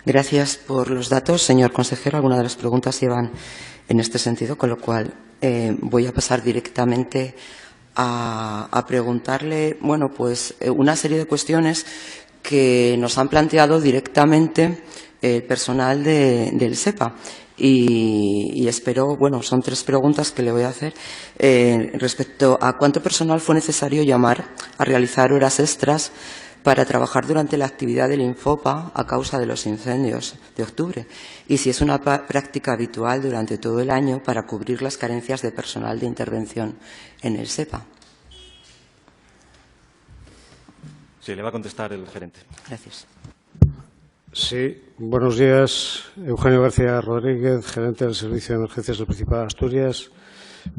Gracias por los datos, señor consejero. Algunas de las preguntas iban en este sentido, con lo cual voy a pasar directamente a preguntarle, una serie de cuestiones que nos han planteado directamente el personal del SEPA. Y espero, son 3 preguntas que le voy a hacer respecto a cuánto personal fue necesario llamar a realizar horas extras para trabajar durante la actividad del Infopa a causa de los incendios de octubre y si es una práctica habitual durante todo el año para cubrir las carencias de personal de intervención en el SEPA. Sí, le va a contestar el gerente. Gracias. Sí, buenos días. Eugenio García Rodríguez, gerente del Servicio de Emergencias del Principado de Asturias.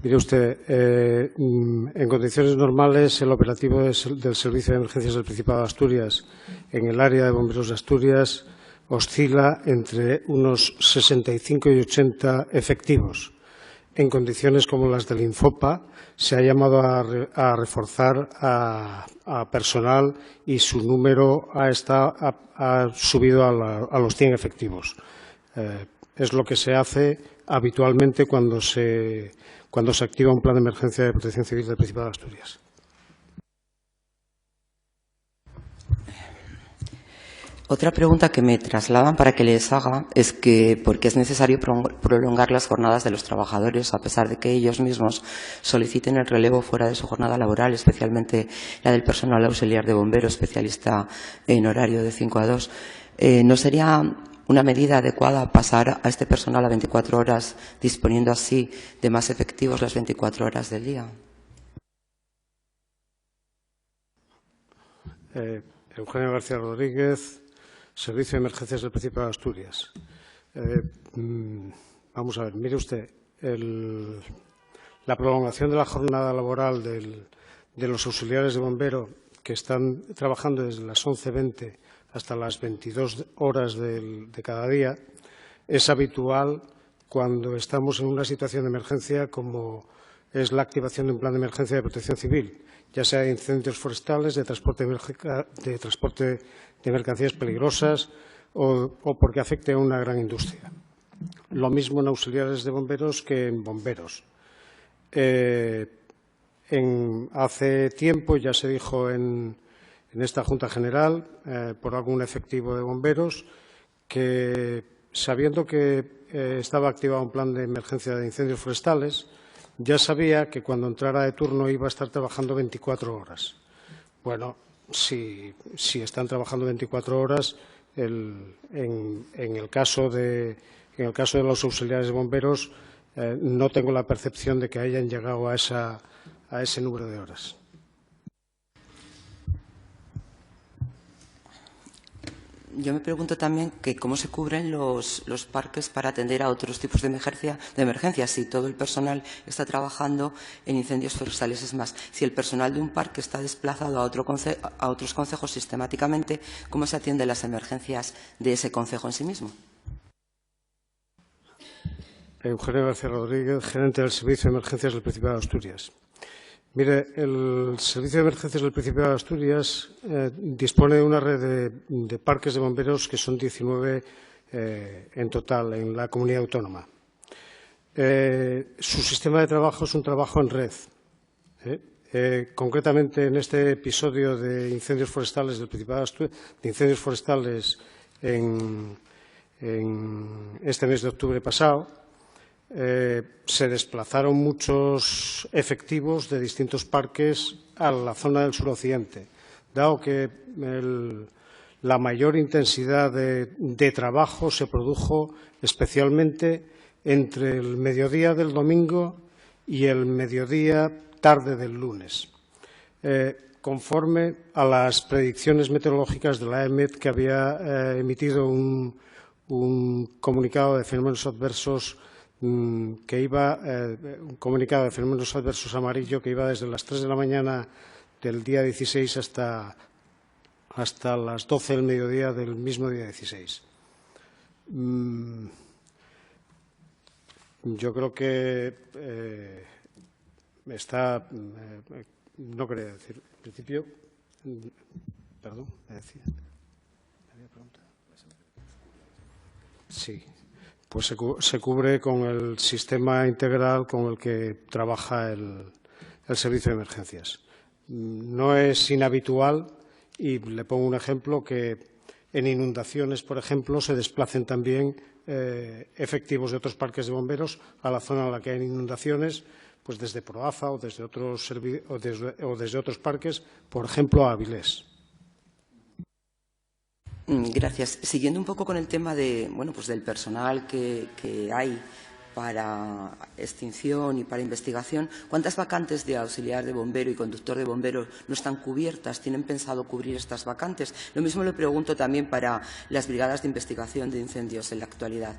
Mire usted, en condiciones normales el operativo del Servicio de Emergencias del Principado de Asturias en el área de bomberos de Asturias oscila entre unos 65 y 80 efectivos. En condiciones como las del Infopa se ha llamado a reforzar a personal y su número ha subido a los 100 efectivos. Es lo que se hace habitualmente cuando se activa un plan de emergencia de protección civil del Principado de Asturias. Otra pregunta que me trasladan para que les haga es que por qué es necesario prolongar las jornadas de los trabajadores a pesar de que ellos mismos soliciten el relevo fuera de su jornada laboral, especialmente la del personal auxiliar de bomberos, especialista en horario de 5 a 2. ¿No sería una medida adecuada pasar a este personal a 24 horas, disponiendo así de más efectivos las 24 horas del día? Eugenio García Rodríguez, Servicio de Emergencias del Principado de Asturias. Vamos a ver, mire usted, la prolongación de la jornada laboral de los auxiliares de bombero que están trabajando desde las 11:20 hasta las 22 horas de cada día es habitual cuando estamos en una situación de emergencia como es la activación de un plan de emergencia de protección civil, ya sea de incendios forestales, de transporte de mercancías peligrosas o porque afecte a una gran industria. Lo mismo en auxiliares de bomberos que en bomberos. Hace tiempo ya se dijo en esta Junta General, por algún efectivo de bomberos, que sabiendo que estaba activado un plan de emergencia de incendios forestales, ya sabía que cuando entrara de turno iba a estar trabajando 24 horas. Bueno, si están trabajando 24 horas, en el caso de los auxiliares de bomberos, no tengo la percepción de que hayan llegado a ese número de horas. Yo me pregunto también que cómo se cubren los parques para atender a otros tipos de emergencias. Si todo el personal está trabajando en incendios forestales, es más, si el personal de un parque está desplazado a otros concejos sistemáticamente, ¿cómo se atienden las emergencias de ese concejo en sí mismo? Eugenio García Rodríguez, gerente del Servicio de Emergencias del Principado de Asturias. Mire, el Servicio de Emergencias del Principado de Asturias dispone de una red de parques de bomberos que son 19 en total en la comunidad autónoma. Su sistema de trabajo es un trabajo en red. Concretamente, en este episodio de incendios forestales del Principado de Asturias, de incendios forestales en este mes de octubre pasado, se desplazaron muchos efectivos de distintos parques a la zona del suroccidente, dado que la mayor intensidad de trabajo se produjo especialmente entre el mediodía del domingo y el mediodía tarde del lunes, conforme a las predicciones meteorológicas de la EMET, que había emitido un comunicado de fenómenos adversos un comunicado de fenómenos adversos amarillo que iba desde las 3 de la mañana del día 16 hasta las 12 del mediodía del mismo día 16. Yo creo que no quería decir, en principio, perdón, me decía. Sí, pues se cubre con el sistema integral con el que trabaja el servicio de emergencias. No es inhabitual, y le pongo un ejemplo, que en inundaciones, por ejemplo, se desplacen también efectivos de otros parques de bomberos a la zona en la que hay inundaciones, pues desde Proaza o desde otros parques, por ejemplo, a Avilés. Gracias. Siguiendo un poco con el tema de, bueno, pues del personal que hay para extinción y para investigación, ¿cuántas vacantes de auxiliar de bombero y conductor de bomberos no están cubiertas? ¿Tienen pensado cubrir estas vacantes? Lo mismo le pregunto también para las brigadas de investigación de incendios en la actualidad.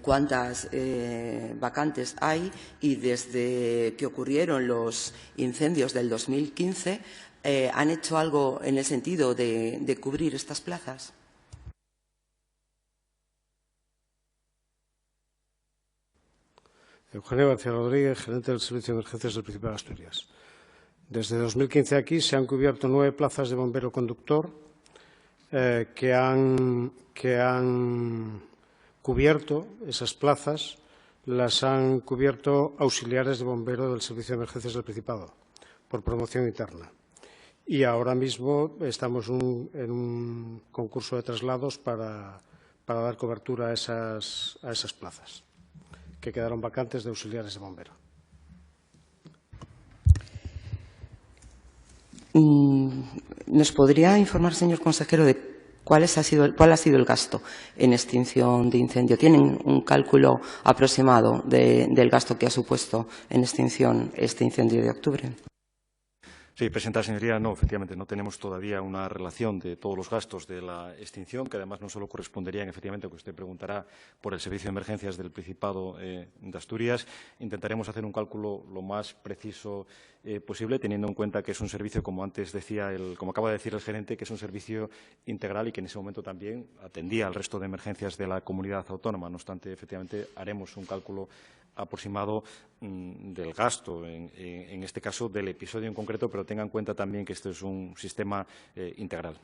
¿Cuántas vacantes hay? Y desde que ocurrieron los incendios del 2015, ¿han hecho algo en el sentido de cubrir estas plazas? Eugenio García Rodríguez, gerente del Servicio de Emergencias del Principado de Asturias. Desde 2015 aquí se han cubierto 9 plazas de bombero conductor que han cubierto esas plazas, las han cubierto auxiliares de bombero del Servicio de Emergencias del Principado por promoción interna. Y ahora mismo estamos en un concurso de traslados para dar cobertura a esas plazas que quedaron vacantes de auxiliares de bombero. ¿Nos podría informar, señor consejero, de cuál ha sido el gasto en extinción de incendio? ¿Tienen un cálculo aproximado del gasto que ha supuesto en extinción este incendio de octubre? Sí, presidenta, señoría, no, efectivamente, no tenemos todavía una relación de todos los gastos de la extinción, que además no solo corresponderían, efectivamente, a lo que usted preguntará por el Servicio de Emergencias del Principado de Asturias. Intentaremos hacer un cálculo lo más preciso posible, teniendo en cuenta que es un servicio, como antes decía, como acaba de decir el gerente, que es un servicio integral y que en ese momento también atendía al resto de emergencias de la comunidad autónoma. No obstante, efectivamente, haremos un cálculo aproximado del gasto, en este caso del episodio en concreto, pero tenga en cuenta también que este es un sistema integral.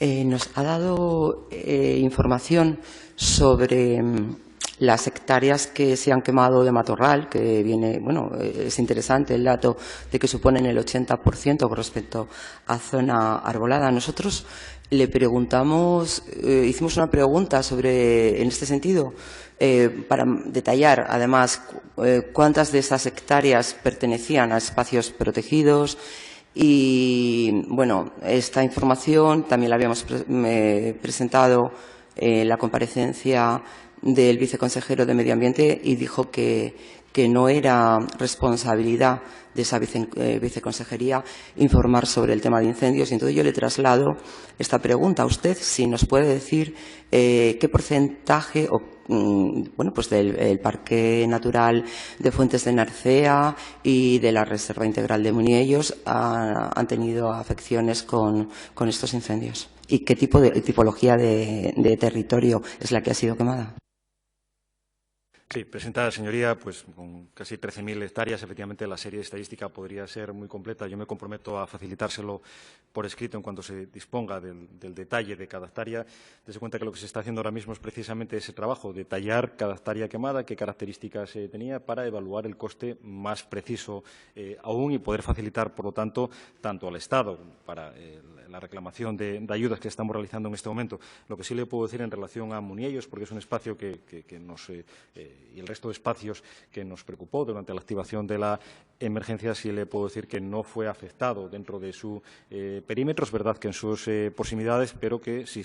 Nos ha dado información sobre las hectáreas que se han quemado de matorral, que viene, bueno, es interesante el dato de que suponen el 80% con respecto a zona arbolada. Nosotros le preguntamos, hicimos una pregunta en este sentido, para detallar, además, cuántas de esas hectáreas pertenecían a espacios protegidos. Y, bueno, esta información también la habíamos presentado en la comparecencia del viceconsejero de Medio Ambiente y dijo que no era responsabilidad de esa viceconsejería informar sobre el tema de incendios. Y entonces yo le traslado esta pregunta a usted, si nos puede decir qué porcentaje pues del Parque Natural de Fuentes de Narcea y de la Reserva Integral de Muniellos han tenido afecciones con estos incendios y qué tipología de territorio es la que ha sido quemada. Sí, presentada, señoría, pues con casi 13.000 hectáreas, efectivamente la serie estadística podría ser muy completa. Yo me comprometo a facilitárselo por escrito en cuanto se disponga del detalle de cada hectárea. Dese cuenta que lo que se está haciendo ahora mismo es precisamente ese trabajo, detallar cada hectárea quemada, qué características tenía, para evaluar el coste más preciso aún y poder facilitar, por lo tanto, tanto al Estado para la reclamación de ayudas que estamos realizando en este momento. Lo que sí le puedo decir en relación a Muniellos, porque es un espacio que nos y el resto de espacios que nos preocupó durante la activación de la emergencia, sí le puedo decir que no fue afectado dentro de su perímetro. Es verdad que en sus proximidades, pero que se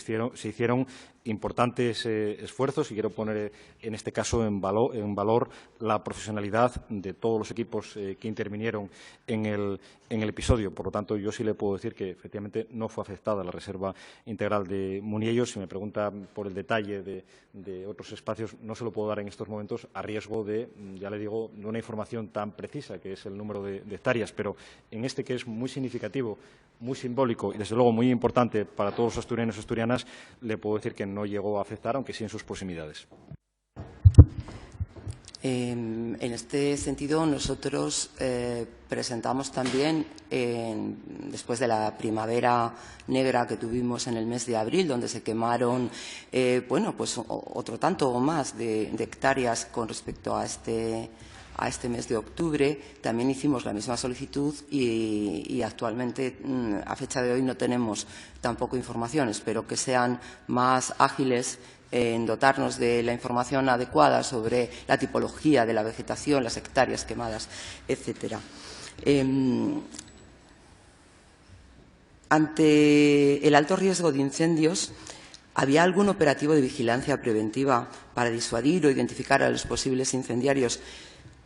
hicieron importantes esfuerzos y quiero poner en este caso en valor la profesionalidad de todos los equipos que intervinieron en el episodio. Por lo tanto, yo sí le puedo decir que efectivamente no fue afectada la Reserva Integral de Muniellos. Si me pregunta por el detalle de otros espacios, no se lo puedo dar en estos momentos a riesgo de, ya le digo, de una información tan precisa que es el número de hectáreas, pero en este que es muy significativo, muy simbólico y desde luego muy importante para todos los asturianos y asturianas, le puedo decir que no llegó a afectar, aunque sí en sus proximidades. En este sentido, nosotros presentamos también, después de la primavera negra que tuvimos en el mes de abril, donde se quemaron bueno, pues otro tanto o más de hectáreas con respecto a este mes de octubre, también hicimos la misma solicitud y actualmente, a fecha de hoy, no tenemos tampoco información. Espero que sean más ágiles en dotarnos de la información adecuada sobre la tipología de la vegetación, las hectáreas quemadas, etcétera. Ante el alto riesgo de incendios, ¿había algún operativo de vigilancia preventiva para disuadir o identificar a los posibles incendiarios?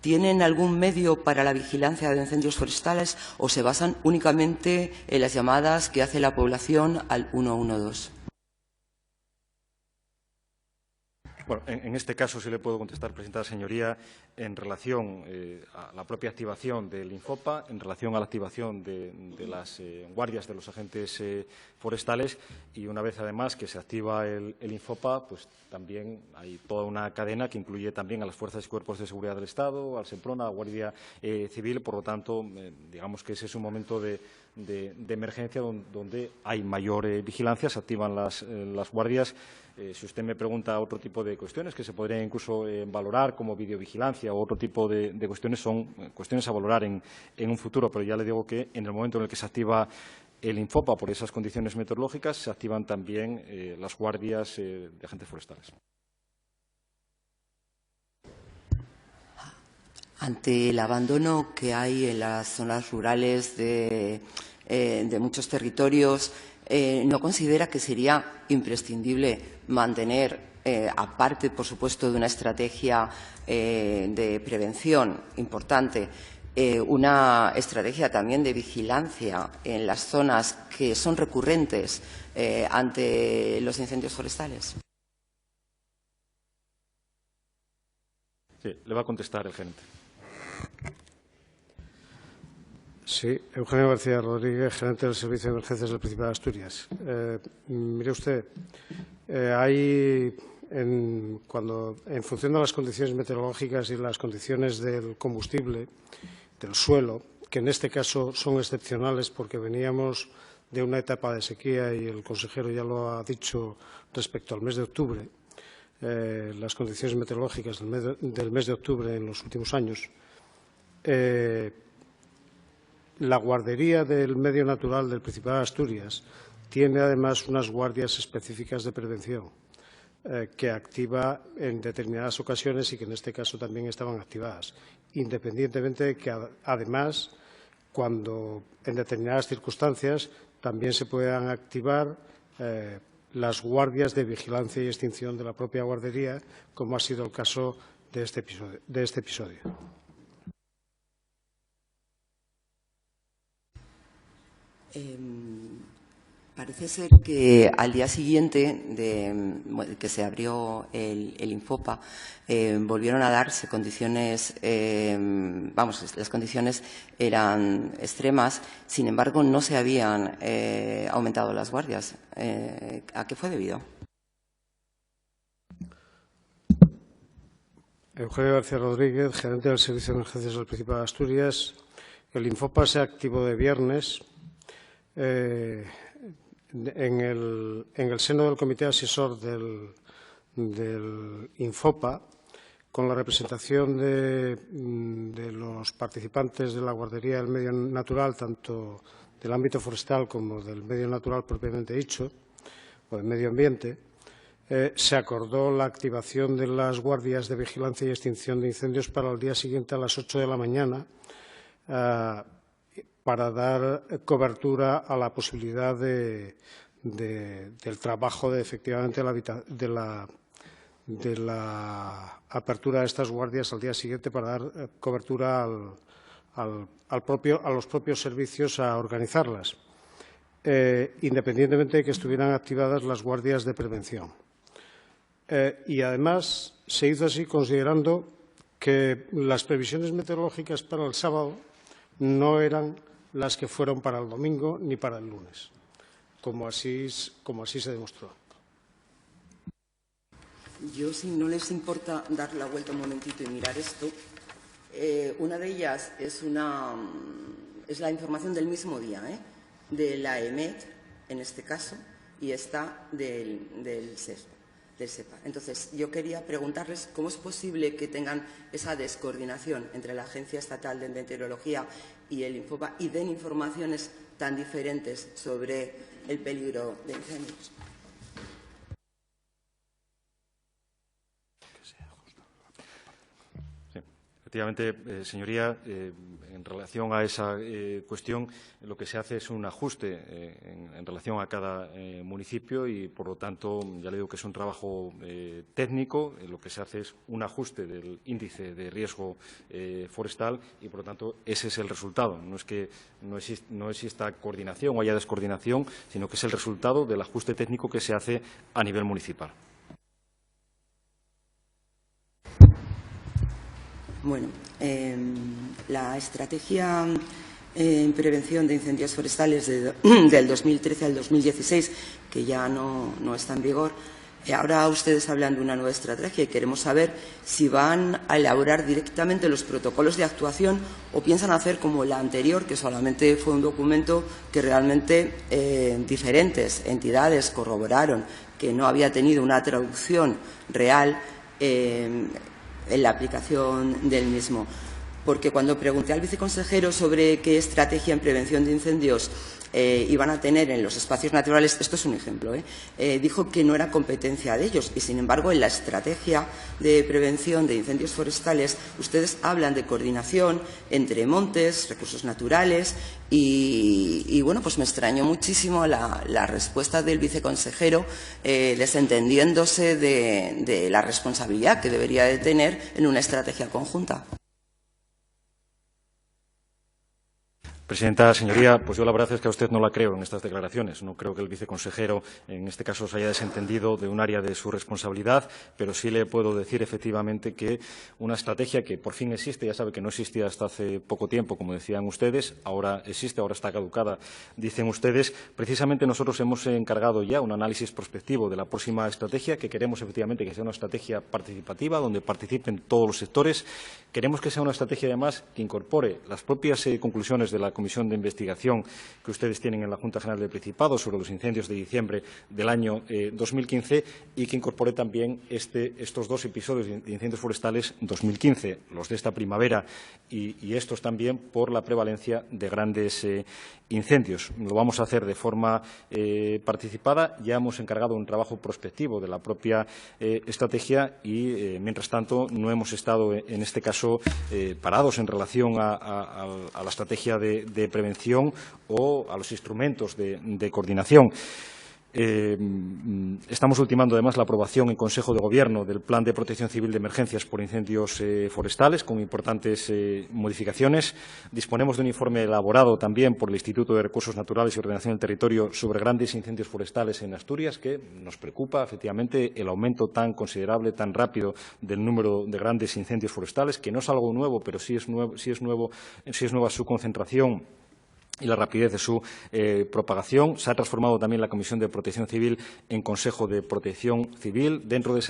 ¿Tienen algún medio para la vigilancia de incendios forestales o se basan únicamente en las llamadas que hace la población al 112? Bueno, en este caso sí le puedo contestar, presentada señoría, en relación a la propia activación del Infopa, en relación a la activación de las guardias de los agentes forestales, y una vez además que se activa el Infopa, pues también hay toda una cadena que incluye también a las fuerzas y cuerpos de seguridad del Estado, al SEPRONA, a la Guardia Civil. Por lo tanto, digamos que ese es un momento de emergencia donde hay mayor vigilancia, se activan las guardias. Si usted me pregunta otro tipo de cuestiones que se podrían incluso valorar como videovigilancia o otro tipo de cuestiones, son cuestiones a valorar en un futuro, pero ya le digo que en el momento en el que se activa el Infopa por esas condiciones meteorológicas, se activan también las guardias de agentes forestales. Ante el abandono que hay en las zonas rurales de muchos territorios, ¿no considera que sería imprescindible mantener, aparte, por supuesto, de una estrategia de prevención importante, una estrategia también de vigilancia en las zonas que son recurrentes ante los incendios forestales? Sí, le va a contestar el gerente. Sí, Eugenio García Rodríguez, gerente del Servicio de Emergencias del Principado de Asturias. Mire usted, en función de las condiciones meteorológicas y las condiciones del combustible, del suelo, que en este caso son excepcionales porque veníamos de una etapa de sequía y el consejero ya lo ha dicho respecto al mes de octubre, las condiciones meteorológicas del mes de octubre en los últimos años. La guardería del medio natural del Principado de Asturias tiene además unas guardias específicas de prevención que activa en determinadas ocasiones y que en este caso también estaban activadas, independientemente de que además, cuando en determinadas circunstancias también se puedan activar las guardias de vigilancia y extinción de la propia guardería, como ha sido el caso de este episodio. Parece ser que al día siguiente de que se abrió el Infopa, volvieron a darse condiciones, las condiciones eran extremas, sin embargo no se habían aumentado las guardias. ¿A qué fue debido? Eugenio García Rodríguez, gerente del Servicio de Emergencias del Principado de Asturias. El Infopa se activó de viernes. En el seno del Comité Asesor del Infopa, con la representación de los participantes de la Guardería del Medio Natural, tanto del ámbito forestal como del medio natural propiamente dicho, o del medio ambiente, se acordó la activación de las guardias de vigilancia y extinción de incendios para el día siguiente a las 8 de la mañana, para dar cobertura a la posibilidad del trabajo efectivamente de la apertura de estas guardias al día siguiente, para dar cobertura a los propios servicios a organizarlas, independientemente de que estuvieran activadas las guardias de prevención. Y además se hizo así considerando que las previsiones meteorológicas para el sábado no eran las que fueron para el domingo ni para el lunes, como así se demostró. Yo, si no les importa dar la vuelta un momentito y mirar esto, una de ellas es la información del mismo día, de la EMET, en este caso, y está del SEPA. Entonces, yo quería preguntarles cómo es posible que tengan esa descoordinación entre la Agencia Estatal de Meteorología y el Infopa y den informaciones tan diferentes sobre el peligro de incendios. Efectivamente, señoría, en relación a esa cuestión, lo que se hace es un ajuste en relación a cada municipio y, por lo tanto, ya le digo que es un trabajo técnico. Lo que se hace es un ajuste del índice de riesgo forestal y, por lo tanto, ese es el resultado. No es que no exista coordinación o haya descoordinación, sino que es el resultado del ajuste técnico que se hace a nivel municipal. Bueno, la estrategia en prevención de incendios forestales del 2013 al 2016, que ya no está en vigor, ahora ustedes hablan de una nueva estrategia y queremos saber si van a elaborar directamente los protocolos de actuación o piensan hacer como la anterior, que solamente fue un documento que realmente diferentes entidades corroboraron que no había tenido una traducción real en la aplicación del mismo. Porque cuando pregunté al viceconsejero sobre qué estrategia en prevención de incendios iban a tener en los espacios naturales, esto es un ejemplo, dijo que no era competencia de ellos y, sin embargo, en la estrategia de prevención de incendios forestales ustedes hablan de coordinación entre montes, recursos naturales y bueno, pues me extrañó muchísimo la respuesta del viceconsejero desentendiéndose de la responsabilidad que debería de tener en una estrategia conjunta. Presidenta, señoría, pues yo la verdad es que a usted no la creo en estas declaraciones. No creo que el viceconsejero, en este caso, se haya desentendido de un área de su responsabilidad, pero sí le puedo decir efectivamente que una estrategia que por fin existe, ya sabe que no existía hasta hace poco tiempo, como decían ustedes, ahora existe, ahora está caducada, dicen ustedes. Precisamente nosotros hemos encargado ya un análisis prospectivo de la próxima estrategia, que queremos efectivamente que sea una estrategia participativa, donde participen todos los sectores. Queremos que sea una estrategia, además, que incorpore las propias conclusiones de la comisión de investigación que ustedes tienen en la Junta General del Principado sobre los incendios de diciembre del año 2015 y que incorpore también estos dos episodios de incendios forestales 2015, los de esta primavera y estos también por la prevalencia de grandes incendios. Lo vamos a hacer de forma participada. Ya hemos encargado un trabajo prospectivo de la propia estrategia y, mientras tanto, no hemos estado, en este caso, parados en relación a la estrategia de prevención o a los instrumentos de coordinación. Estamos ultimando, además, la aprobación en Consejo de Gobierno del Plan de Protección Civil de Emergencias por Incendios Forestales, con importantes modificaciones. Disponemos de un informe elaborado también por el Instituto de Recursos Naturales y Ordenación del Territorio sobre grandes incendios forestales en Asturias, que nos preocupa, efectivamente, el aumento tan considerable, tan rápido del número de grandes incendios forestales, que no es algo nuevo, pero sí es nueva su concentración y la rapidez de su propagación. Se ha transformado también la Comisión de Protección Civil en Consejo de Protección Civil. Dentro de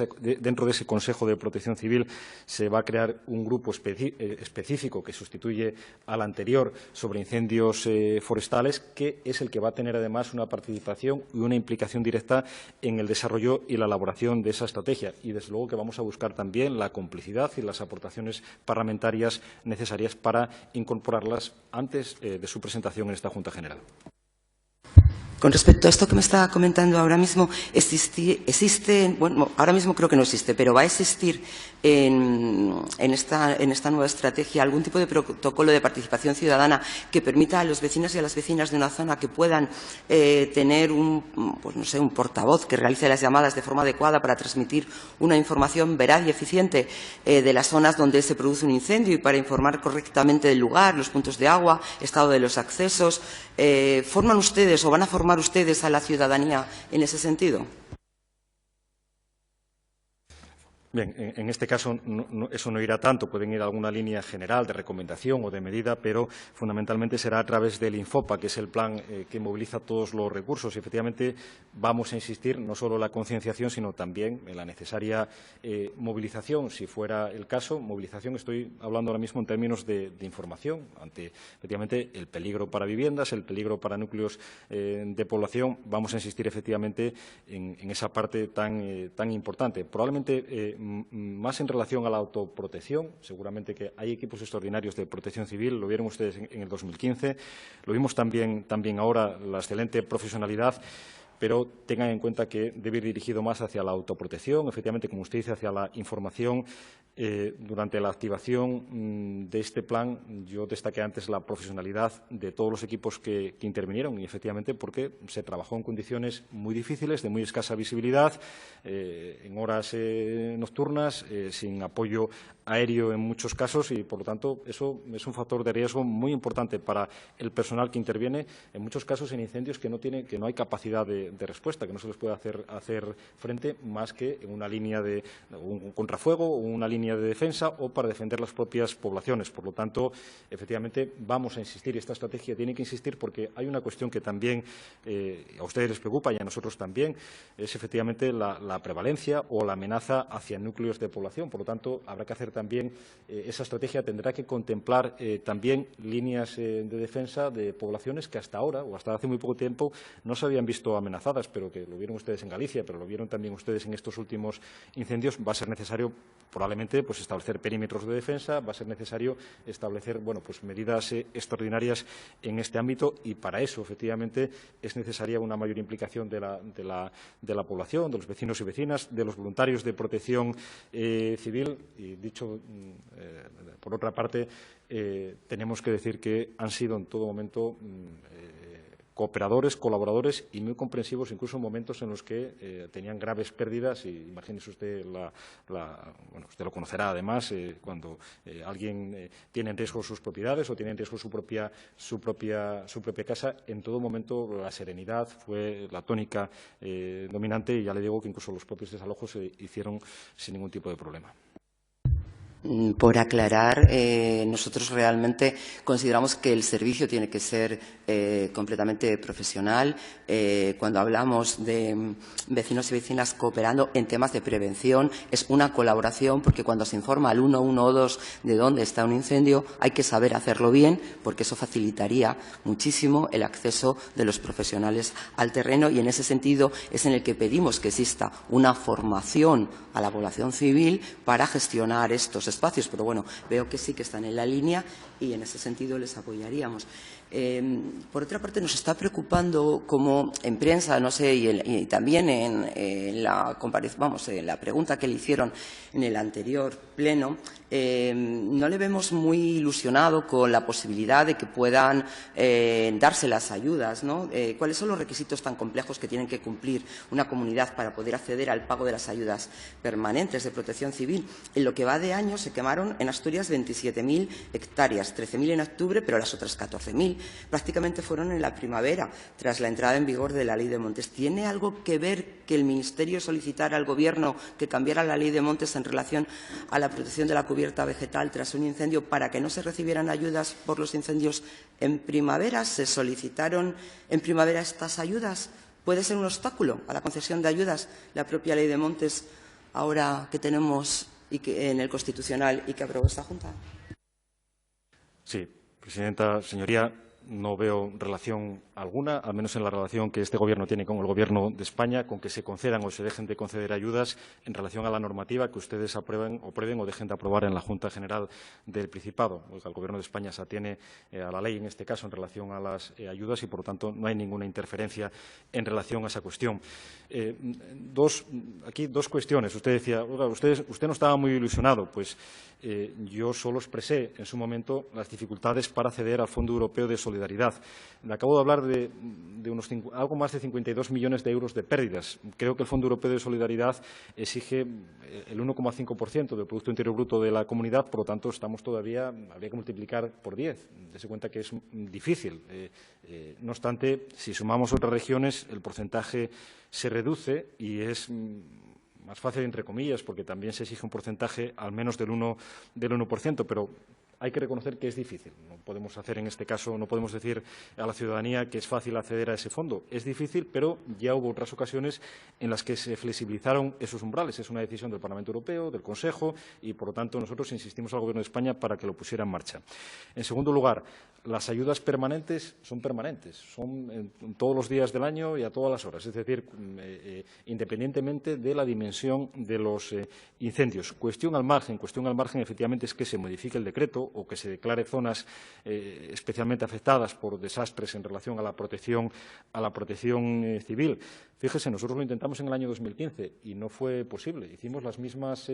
ese Consejo de Protección Civil se va a crear un grupo específico que sustituye al anterior sobre incendios forestales, que es el que va a tener, además, una participación y una implicación directa en el desarrollo y la elaboración de esa estrategia. Y, desde luego, que vamos a buscar también la complicidad y las aportaciones parlamentarias necesarias para incorporarlas antes de su presentación en esta Junta General. Con respecto a esto que me estaba comentando ahora mismo, existe, bueno, ahora mismo creo que no existe, pero va a existir en esta nueva estrategia algún tipo de protocolo de participación ciudadana que permita a los vecinos y a las vecinas de una zona que puedan tener pues no sé, un portavoz que realice las llamadas de forma adecuada para transmitir una información veraz y eficiente de las zonas donde se produce un incendio y para informar correctamente del lugar, los puntos de agua, estado de los accesos. ¿Forman ustedes o van a formar ustedes a la ciudadanía en ese sentido? Bien, en este caso eso no irá tanto, pueden ir a alguna línea general de recomendación o de medida, pero fundamentalmente será a través del Infopa, que es el plan que moviliza todos los recursos. Y efectivamente vamos a insistir no solo en la concienciación, sino también en la necesaria movilización, si fuera el caso. Movilización, estoy hablando ahora mismo en términos de información, ante efectivamente el peligro para viviendas, el peligro para núcleos de población. Vamos a insistir efectivamente en esa parte tan importante. Probablemente más en relación a la autoprotección. Seguramente que hay equipos extraordinarios de protección civil, lo vieron ustedes en el 2015, lo vimos también ahora, la excelente profesionalidad, pero tengan en cuenta que debe ir dirigido más hacia la autoprotección, efectivamente, como usted dice, hacia la información. Durante la activación de este plan, yo destaqué antes la profesionalidad de todos los equipos que intervinieron y, efectivamente, porque se trabajó en condiciones muy difíciles, de muy escasa visibilidad, en horas nocturnas, sin apoyo aéreo en muchos casos y, por lo tanto, eso es un factor de riesgo muy importante para el personal que interviene, en muchos casos en incendios que no hay capacidad de respuesta, que no se les puede hacer frente más que en una línea de un contrafuego o una línea de defensa o para defender las propias poblaciones. Por lo tanto, efectivamente, vamos a insistir, esta estrategia tiene que insistir porque hay una cuestión que también a ustedes les preocupa y a nosotros también, es efectivamente la prevalencia o la amenaza hacia núcleos de población. Por lo tanto, habrá que hacer también, esa estrategia tendrá que contemplar también líneas de defensa de poblaciones que hasta ahora o hasta hace muy poco tiempo no se habían visto amenazadas, pero que lo vieron ustedes en Galicia, pero lo vieron también ustedes en estos últimos incendios. Va a ser necesario probablemente establecer perímetros de defensa, va a ser necesario establecer medidas extraordinarias en este ámbito y para eso, efectivamente, es necesaria una mayor implicación de la población, de los vecinos y vecinas, de los voluntarios de protección civil. Y dicho por otra parte, tenemos que decir que han sido en todo momento cooperadores, colaboradores y muy comprensivos, incluso en momentos en los que tenían graves pérdidas. Y imagínese usted, usted lo conocerá además, cuando alguien tiene en riesgo sus propiedades o tiene en riesgo su propia casa, en todo momento la serenidad fue la tónica dominante y ya le digo que incluso los propios desalojos se hicieron sin ningún tipo de problema. Por aclarar, nosotros realmente consideramos que el servicio tiene que ser completamente profesional. Cuando hablamos de vecinos y vecinas cooperando en temas de prevención, es una colaboración, porque cuando se informa al 112 de dónde está un incendio, hay que saber hacerlo bien, porque eso facilitaría muchísimo el acceso de los profesionales al terreno y, en ese sentido, es en el que pedimos que exista una formación a la población civil para gestionar estos espacios, pero bueno, veo que sí que están en la línea y en ese sentido les apoyaríamos. Por otra parte, nos está preocupando como en prensa, no sé, y también en la pregunta que le hicieron en el anterior pleno, no le vemos muy ilusionado con la posibilidad de que puedan darse las ayudas, ¿no? ¿Cuáles son los requisitos tan complejos que tienen que cumplir una comunidad para poder acceder al pago de las ayudas permanentes de protección civil? En lo que va de año se quemaron en Asturias 27.000 hectáreas, 13.000 en octubre, pero las otras 14.000 prácticamente fueron en la primavera, tras la entrada en vigor de la Ley de Montes. ¿Tiene algo que ver que el Ministerio solicitara al Gobierno que cambiara la Ley de Montes en relación a la protección de la cubierta vegetal tras un incendio para que no se recibieran ayudas por los incendios en primavera? ¿Se solicitaron en primavera estas ayudas? ¿Puede ser un obstáculo a la concesión de ayudas la propia Ley de Montes ahora que tenemos en el Constitucional y que aprobó esta Junta? Sí, presidenta, señoría, no veo relación alguna, al menos en la relación que este Gobierno tiene con el Gobierno de España, con que se concedan o se dejen de conceder ayudas en relación a la normativa que ustedes aprueben o dejen de aprobar en la Junta General del Principado. El Gobierno de España se atiene a la ley, en este caso, en relación a las ayudas y, por lo tanto, no hay ninguna interferencia en relación a esa cuestión. Aquí dos cuestiones. Usted decía, usted no estaba muy ilusionado. Pues yo solo expresé en su momento las dificultades para acceder al Fondo Europeo de Solidaridad. Le acabo de hablar de algo más de 52 millones de euros de pérdidas. Creo que el Fondo Europeo de Solidaridad exige el 1,5% del Producto Interior Bruto de la comunidad, por lo tanto, habría que multiplicar por 10. Dese cuenta que es difícil. No obstante, si sumamos otras regiones, el porcentaje se reduce y es más fácil entre comillas, porque también se exige un porcentaje al menos del 1%, pero hay que reconocer que es difícil. No podemos hacer en este caso, no podemos decir a la ciudadanía que es fácil acceder a ese fondo. Es difícil, pero ya hubo otras ocasiones en las que se flexibilizaron esos umbrales. Es una decisión del Parlamento Europeo, del Consejo, y, por lo tanto, nosotros insistimos al Gobierno de España para que lo pusiera en marcha. En segundo lugar, las ayudas permanentes, son todos los días del año y a todas las horas, es decir, independientemente de la dimensión de los incendios. Cuestión al margen, efectivamente, es que se modifique el decreto o que se declare zonas especialmente afectadas por desastres en relación a la protección civil. Fíjese, nosotros lo intentamos en el año 2015 y no fue posible. Hicimos las mismas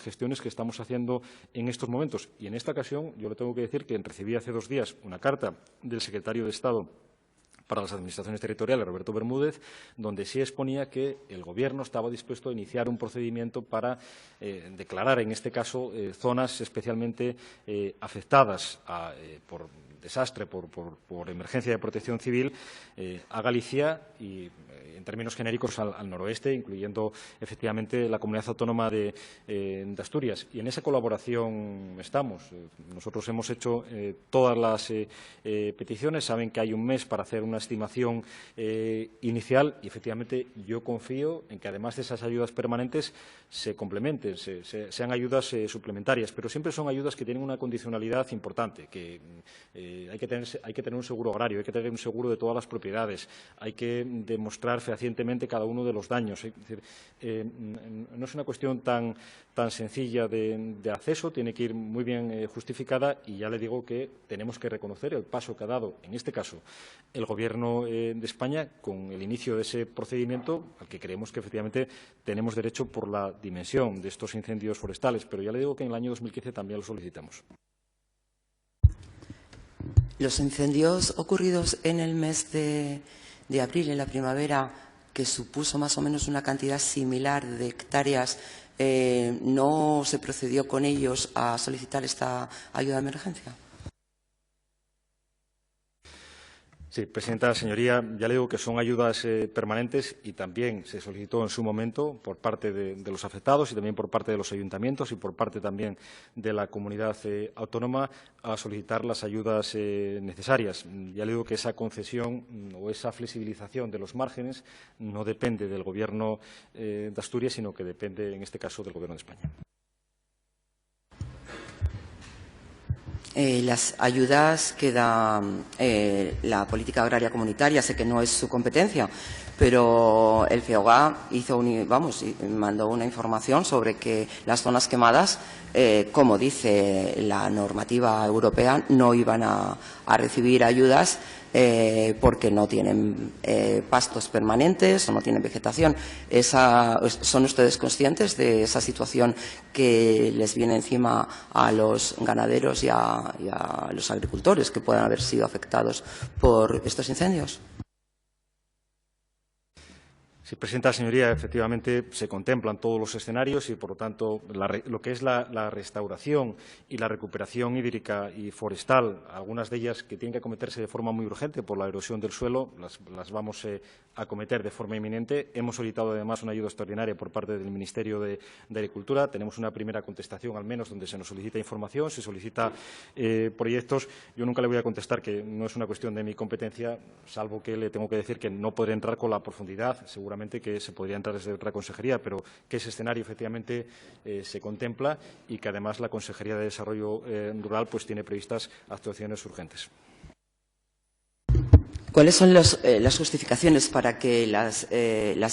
gestiones que estamos haciendo en estos momentos. Y en esta ocasión, yo le tengo que decir que recibí hace 2 días una carta del secretario de Estado para las Administraciones Territoriales, Roberto Bermúdez, donde sí exponía que el Gobierno estaba dispuesto a iniciar un procedimiento para declarar, en este caso, zonas especialmente afectadas por desastre, por emergencia de protección civil, a Galicia y, en términos genéricos, al noroeste, incluyendo, efectivamente, la comunidad autónoma de Asturias. Y en esa colaboración estamos. Nosotros hemos hecho todas las peticiones. Saben que hay un mes para hacer una estimación inicial y, efectivamente, yo confío en que, además de esas ayudas permanentes, se complementen, sean ayudas suplementarias. Pero siempre son ayudas que tienen una condicionalidad importante, que hay que tener un seguro agrario, hay que tener un seguro de todas las propiedades, hay que demostrar fehacientemente cada uno de los daños. Es decir, no es una cuestión tan sencilla de acceso, tiene que ir muy bien justificada, y ya le digo que tenemos que reconocer el paso que ha dado, en este caso, el Gobierno de España con el inicio de ese procedimiento, al que creemos que efectivamente tenemos derecho por la dimensión de estos incendios forestales. Pero ya le digo que en el año 2015 también lo solicitamos. Los incendios ocurridos en el mes de abril, en la primavera, que supuso más o menos una cantidad similar de hectáreas, ¿no se procedió con ellos a solicitar esta ayuda de emergencia? Sí, presidenta, señoría, ya le digo que son ayudas permanentes y también se solicitó en su momento por parte de los afectados y también por parte de los ayuntamientos y por parte también de la comunidad autónoma a solicitar las ayudas necesarias. Ya le digo que esa concesión o esa flexibilización de los márgenes no depende del Gobierno de Asturias, sino que depende, en este caso, del Gobierno de España. Las ayudas que da la política agraria comunitaria, sé que no es su competencia, pero el FEOGA mandó una información sobre que las zonas quemadas, como dice la normativa europea, no iban a recibir ayudas porque no tienen pastos permanentes o no tienen vegetación. ¿Son ustedes conscientes de esa situación que les viene encima a los ganaderos y a los agricultores que puedan haber sido afectados por estos incendios? Sí, presidenta, señoría, efectivamente se contemplan todos los escenarios y, por lo tanto, lo que es la restauración y la recuperación hídrica y forestal, algunas de ellas que tienen que acometerse de forma muy urgente por la erosión del suelo, las vamos a acometer de forma inminente. Hemos solicitado, además, una ayuda extraordinaria por parte del Ministerio de Agricultura. Tenemos una primera contestación, al menos, donde se nos solicita información, se solicita proyectos. Yo nunca le voy a contestar que no es una cuestión de mi competencia, salvo que le tengo que decir que no podré entrar con la profundidad, seguramente que se podría entrar desde otra consejería, pero que ese escenario efectivamente se contempla y que además la Consejería de Desarrollo Rural tiene previstas actuaciones urgentes. ¿Cuáles son las justificaciones para que las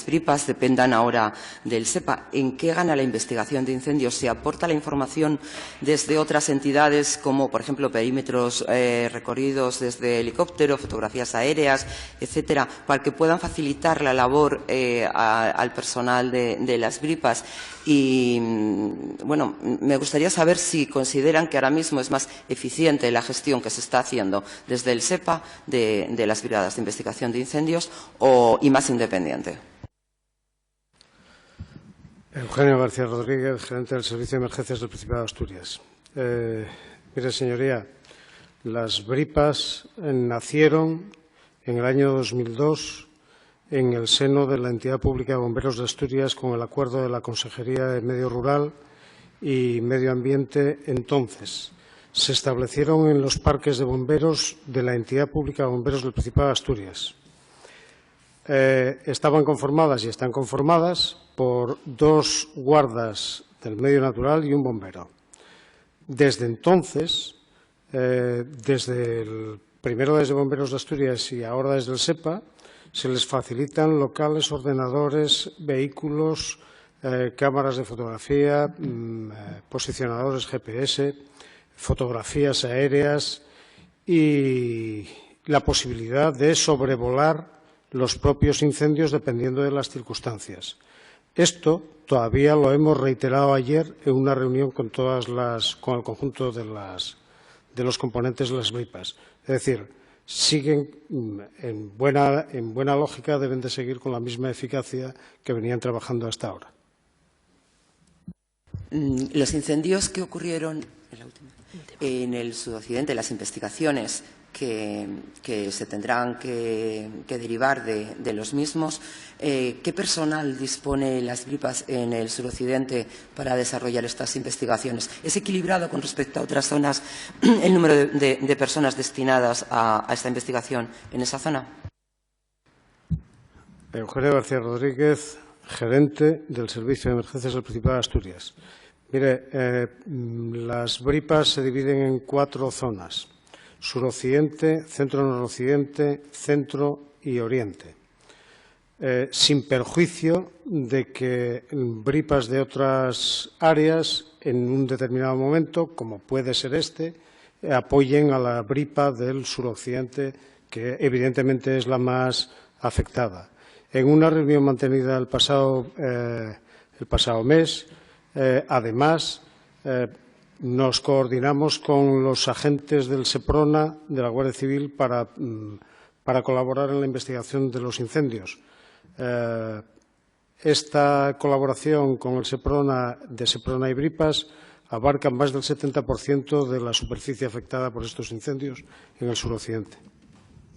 BRIPAs dependan ahora del SEPA? ¿En qué gana la investigación de incendios? ¿Se aporta la información desde otras entidades, como, por ejemplo, perímetros recorridos desde helicóptero, fotografías aéreas, etcétera, para que puedan facilitar la labor al personal de las BRIPAs? Y, bueno, me gustaría saber si consideran que ahora mismo es más eficiente la gestión que se está haciendo desde el SEPA de las brigadas de investigación de incendios y más independiente. Eugenio García Rodríguez, gerente del Servicio de Emergencias del Principado de Asturias. Mire, señoría, las BRIPAs nacieron en el año 2002 en el seno de la Entidad Pública de Bomberos de Asturias con el acuerdo de la Consejería de Medio Rural y Medio Ambiente entonces. Se establecieron en los parques de bomberos de la Entidad Pública de Bomberos del Principado de Asturias. Estaban conformadas y están conformadas por 2 guardas del medio natural y un bombero. Desde entonces, desde el primero desde Bomberos de Asturias y ahora desde el SEPA, se les facilitan locales, ordenadores, vehículos, cámaras de fotografía, posicionadores GPS, fotografías aéreas y la posibilidad de sobrevolar los propios incendios dependiendo de las circunstancias. Esto todavía lo hemos reiterado ayer en una reunión con el conjunto de los componentes de las bripas. Es decir, siguen en buena lógica, deben de seguir con la misma eficacia que venían trabajando hasta ahora. Los incendios que ocurrieron en el sudoccidente, las investigaciones que se tendrán que derivar de los mismos, ¿qué personal dispone las bripas en el suroccidente para desarrollar estas investigaciones? ¿Es equilibrado con respecto a otras zonas el número de personas destinadas a esta investigación en esa zona? Eugenio García Rodríguez, gerente del Servicio de Emergencias del Principado de Asturias. Mire, las bripas se dividen en 4 zonas: suroccidente, centro-noroccidente, centro y oriente. Sin perjuicio de que bripas de otras áreas, en un determinado momento, como puede ser apoyen a la bripa del suroccidente, que evidentemente es la más afectada. En una reunión mantenida el pasado mes, además, nos coordinamos con los agentes del SEPRONA, de la Guardia Civil, para colaborar en la investigación de los incendios. Esta colaboración con el SEPRONA y Bripas abarca más del 70% de la superficie afectada por estos incendios en el suroccidente.